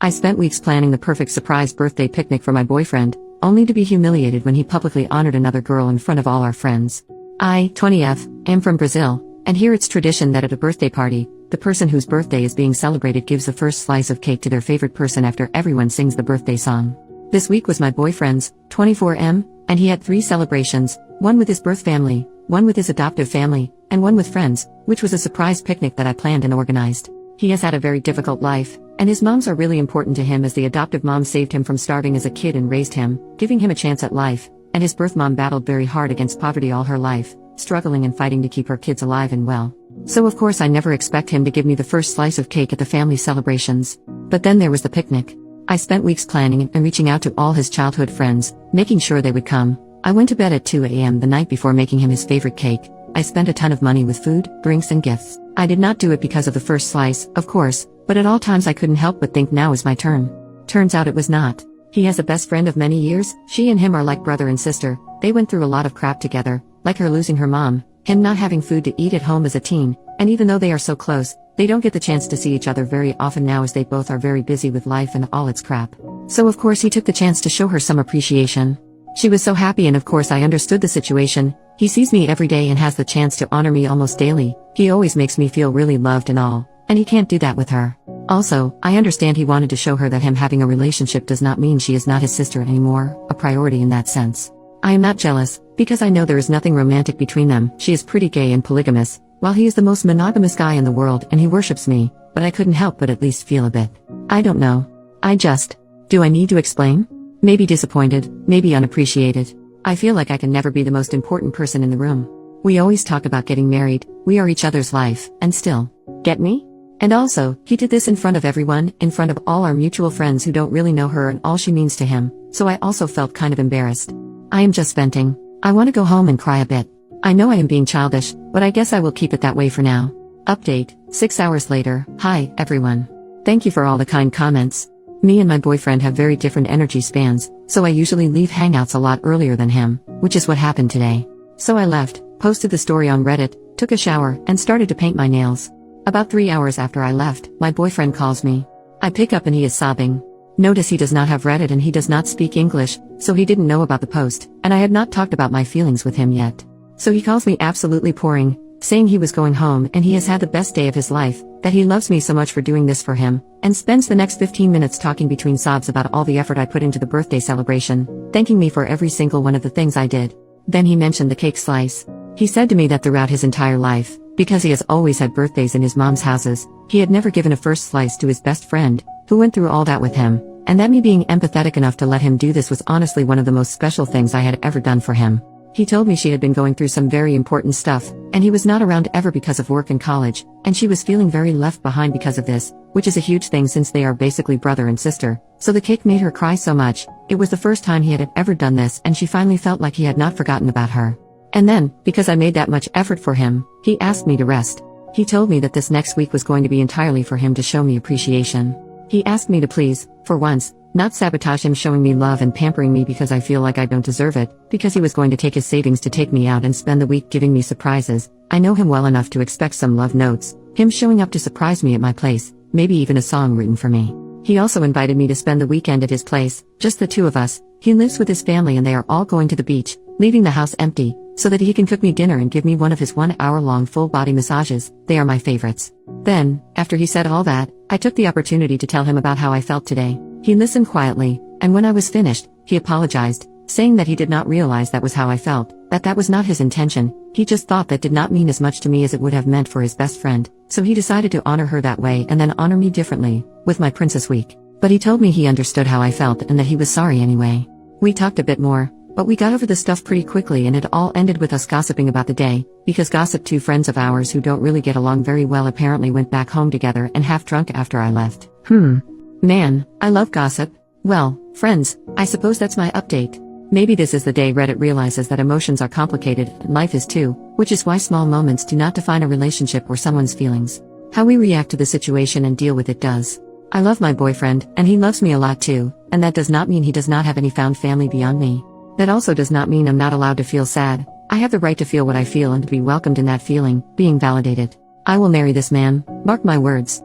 I spent weeks planning the perfect surprise birthday picnic for my boyfriend, only to be humiliated when he publicly honored another girl in front of all our friends. I, 20F, am from Brazil, and here it's tradition that at a birthday party, the person whose birthday is being celebrated gives the first slice of cake to their favorite person after everyone sings the birthday song. This week was my boyfriend's, 24M, and he had 3 celebrations, one with his birth family, one with his adoptive family, and one with friends, which was a surprise picnic that I planned and organized. He has had a very difficult life, and his moms are really important to him as the adoptive mom saved him from starving as a kid and raised him, giving him a chance at life, and his birth mom battled very hard against poverty all her life, struggling and fighting to keep her kids alive and well. So of course I never expect him to give me the first slice of cake at the family celebrations. But then there was the picnic. I spent weeks planning and reaching out to all his childhood friends, making sure they would come. I went to bed at 2 a.m. the night before making him his favorite cake. I spent a ton of money with food, drinks and gifts. I did not do it because of the first slice, of course, but at all times I couldn't help but think now is my turn. Turns out it was not. He has a best friend of many years, she and him are like brother and sister, they went through a lot of crap together, like her losing her mom, him not having food to eat at home as a teen, and even though they are so close, they don't get the chance to see each other very often now as they both are very busy with life and all its crap. So of course he took the chance to show her some appreciation. She was so happy and of course I understood the situation. He sees me every day and has the chance to honor me almost daily. He always makes me feel really loved and all, and he can't do that with her. Also, I understand he wanted to show her that him having a relationship does not mean she is not his sister anymore, a priority in that sense. I am not jealous, because I know there is nothing romantic between them. She is pretty gay and polygamous, while he is the most monogamous guy in the world and he worships me, but I couldn't help but at least feel a bit. I don't know. Do I need to explain? Maybe disappointed, maybe unappreciated. I feel like I can never be the most important person in the room. We always talk about getting married, we are each other's life, and still. Get me? And also, he did this in front of everyone, in front of all our mutual friends who don't really know her and all she means to him, so I also felt kind of embarrassed. I am just venting. I want to go home and cry a bit. I know I am being childish, but I guess I will keep it that way for now. Update, 6 hours later. Hi, everyone. Thank you for all the kind comments. Me and my boyfriend have very different energy spans, so I usually leave hangouts a lot earlier than him, which is what happened today. So I left, posted the story on Reddit, took a shower, and started to paint my nails. About 3 hours after I left, my boyfriend calls me. I pick up and he is sobbing. Notice he does not have Reddit and he does not speak English, so he didn't know about the post, and I had not talked about my feelings with him yet. So he calls me absolutely pouring, saying he was going home and he has had the best day of his life, that he loves me so much for doing this for him, and spends the next 15 minutes talking between sobs about all the effort I put into the birthday celebration, thanking me for every single one of the things I did. Then he mentioned the cake slice. He said to me that throughout his entire life, because he has always had birthdays in his mom's houses, he had never given a first slice to his best friend, who went through all that with him, and that me being empathetic enough to let him do this was honestly one of the most special things I had ever done for him. He told me she had been going through some very important stuff, and he was not around ever because of work and college, and she was feeling very left behind because of this, which is a huge thing since they are basically brother and sister, so the cake made her cry so much. It was the first time he had ever done this and she finally felt like he had not forgotten about her. And then, because I made that much effort for him, he asked me to rest. He told me that this next week was going to be entirely for him to show me appreciation. He asked me to please, for once, not sabotage him showing me love and pampering me because I feel like I don't deserve it, because he was going to take his savings to take me out and spend the week giving me surprises. I know him well enough to expect some love notes, him showing up to surprise me at my place, maybe even a song written for me. He also invited me to spend the weekend at his place, just the two of us. He lives with his family and they are all going to the beach, leaving the house empty, so that he can cook me dinner and give me one of his 1-hour-long full-body massages. They are my favorites. Then, after he said all that, I took the opportunity to tell him about how I felt today. He listened quietly, and when I was finished, he apologized, saying that he did not realize that was how I felt, that was not his intention. He just thought that did not mean as much to me as it would have meant for his best friend, so he decided to honor her that way and then honor me differently, with my Princess Week. But he told me he understood how I felt and that he was sorry anyway. We talked a bit more, but we got over the stuff pretty quickly and it all ended with us gossiping about the day, because two friends of ours who don't really get along very well apparently went back home together and half drunk after I left. Man, I love gossip. Well, friends, I suppose that's my update. Maybe this is the day Reddit realizes that emotions are complicated, and life is too, which is why small moments do not define a relationship or someone's feelings. How we react to the situation and deal with it does. I love my boyfriend, and he loves me a lot too, and that does not mean he does not have any found family beyond me. That also does not mean I'm not allowed to feel sad. I have the right to feel what I feel and to be welcomed in that feeling, being validated. I will marry this man, mark my words.